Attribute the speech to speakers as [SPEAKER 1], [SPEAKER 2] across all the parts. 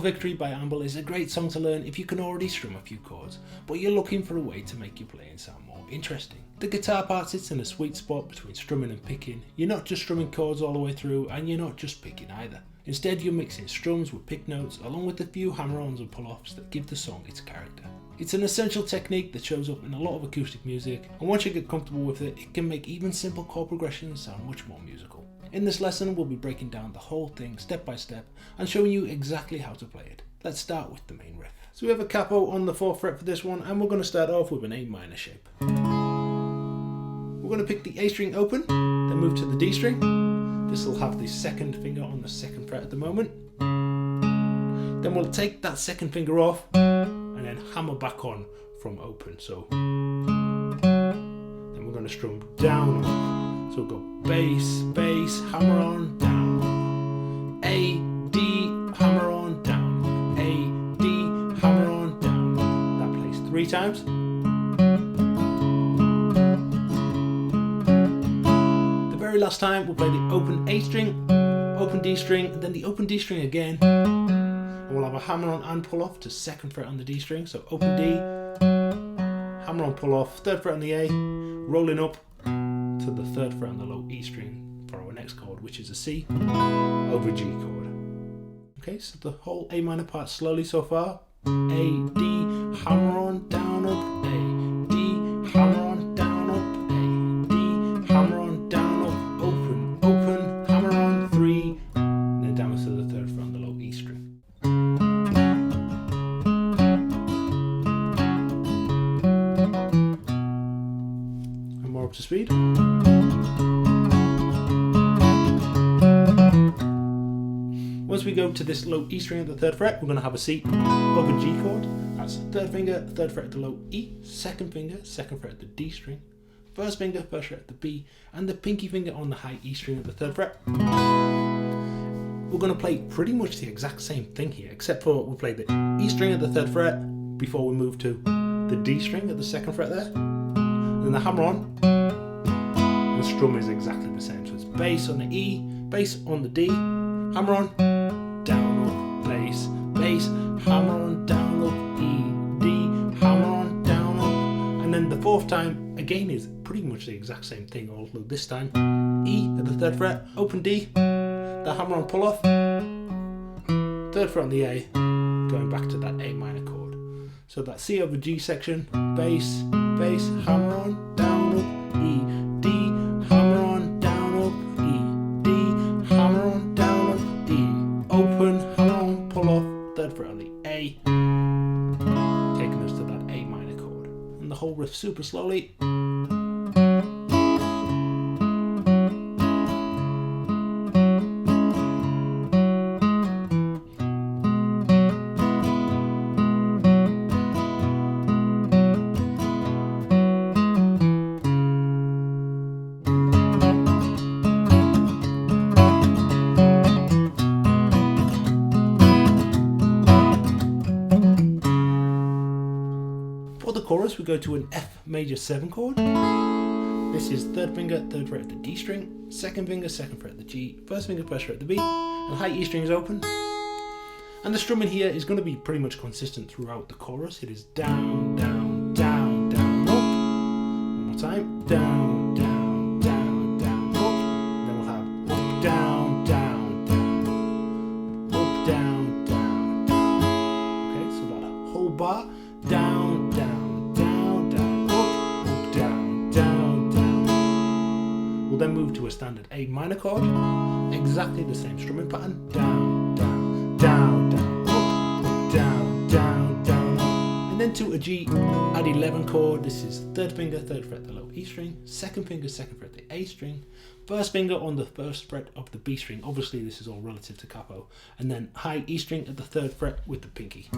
[SPEAKER 1] Victory by Amble is a great song to learn if you can already strum a few chords, but you're looking for a way to make your playing sound more interesting. The guitar part sits in a sweet spot between strumming and picking. You're not just strumming chords all the way through, and you're not just picking either. Instead, you're mixing strums with pick notes along with a few hammer-ons and pull-offs that give the song its character. It's an essential technique that shows up in a lot of acoustic music, and once you get comfortable with it, it can make even simple chord progressions sound much more musical. In this lesson, we'll be breaking down the whole thing step by step and showing you exactly how to play it. Let's start with the main riff. So we have a capo on the 4th fret for this one, and we're going to start off with an A minor shape. We're going to pick the A string open, then move to the D string. This will have the 2nd finger on the 2nd fret at the moment. Then we'll take that 2nd finger off and then hammer back on from open. So then we're going to strum down up. So we'll go bass, bass, hammer on, down, A, D, hammer on, down, A, D, hammer on, down. That plays 3 times. The very last time we'll play the open A string, open D string, and then the open D string again. And we'll have a hammer on and pull off to 2nd fret on the D string. So open D, hammer on, pull off, 3rd fret on the A, rolling up to the 3rd fret on the low E string for our next chord, which is a C over G chord. Okay, so the whole A minor part slowly so far. A, D, hammer on, down, up, A, D, hammer on, down, up, A, D, hammer on, down, up, open, open, hammer on, 3, and then down to the 3rd fret on the low E string. And more up to speed. Once we go to this low E string at the 3rd fret, we're going to have a C over G chord. That's 3rd finger, 3rd fret at the low E, 2nd finger, 2nd fret at the D string, 1st finger, 1st fret at the B, and the pinky finger on the high E string at the 3rd fret. We're going to play pretty much the exact same thing here, except for we'll play the E string at the 3rd fret before we move to the D string at the 2nd fret there. Then the hammer on, and the strum is exactly the same. So it's bass on the E, bass on the D, hammer on, down, up, bass, bass, hammer on, down, up, E, D, hammer on, down, up. And then the 4th time, again, is pretty much the exact same thing, although this time, E at the 3rd fret, open D, the hammer on, pull off, 3rd fret on the A, going back to that A minor chord. So that C over G section, bass, bass, hammer on, down, up, E, D, hammer on, down, up, E, D, hammer on, down, up, E, open, hammer on, pull off, 3rd fret on the A, taking us to that A minor chord. And the whole riff super slowly. For the chorus, we go to an F major 7 chord. This is 3rd finger, 3rd fret at the D string, 2nd finger, 2nd fret at the G, 1st finger, 1st fret at the B, and high E string is open. And the strumming here is going to be pretty much consistent throughout the chorus. It is down, down, down, down, up. One more time, down, down, down, down, up. Then we'll have up, down, down, down, up, down, down, down. Okay, so that whole bar, down, down, down, down, up, down, down, down. We'll then move to a standard A minor chord, exactly the same strumming pattern, down, down, down, down, up, down, down, down, up. And then to a G add 11 chord. This is 3rd finger, 3rd fret the low E string, 2nd finger, 2nd fret the A string, 1st finger on the 1st fret of the B string. Obviously this is all relative to capo. And then high E string at the 3rd fret with the pinky.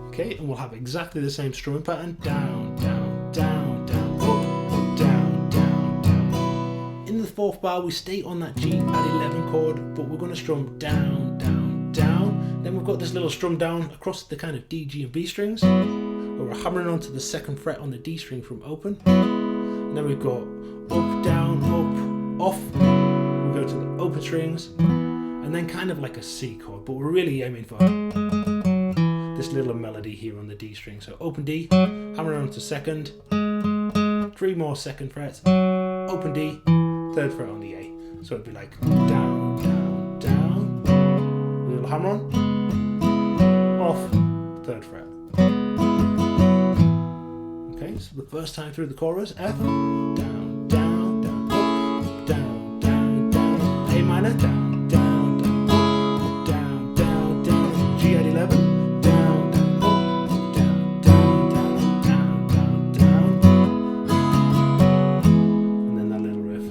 [SPEAKER 1] Okay, and we'll have exactly the same strumming pattern, down, down, down, down, up, down, down, down. In the 4th bar, we stay on that G at 11 chord, but we're going to strum down, down, down. Then we've got this little strum down across the kind of D, G, and B strings, where we're hammering onto the 2nd fret on the D string from open. And then we've got up, down, up, off. We go to the open strings, and and then kind of like a C chord, but we're really aiming for this little melody here on the D string. So open D, hammer on to second, 3 more second frets, open D, 3rd fret on the A. So it'd be like down, down, down, a little hammer on, off, 3rd fret. Okay, so the first time through the chorus, F, down, down, down, up, down, down, down, A minor, down, down, down, up, down, down, down, G at 11, down, down, up, down, down, down, down, down, down, and then that little riff.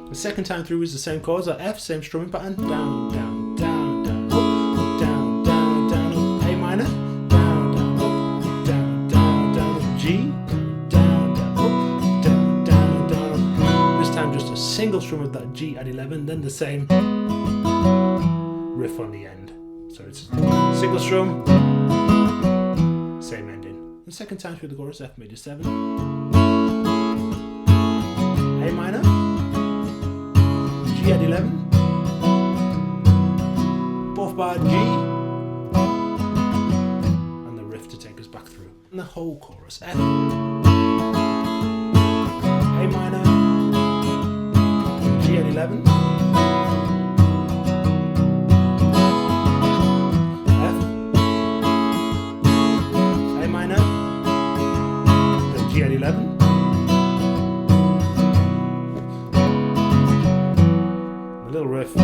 [SPEAKER 1] The second time through is the same chords, like F, same strumming pattern, down, down, down, down, up, down, down, down, up, A minor, down, down, up, down, down, down, up, G, down, down, up, down, down, down, up. This time just a single strum of that G at 11, then the same riff on the end. So it's single strum, same ending. The second time through the chorus, F major 7, A minor, G at 11, 4th bar G, and the riff to take us back through. And the whole chorus, F, A minor, G at 11, F, A minor, then G at 11, little riff.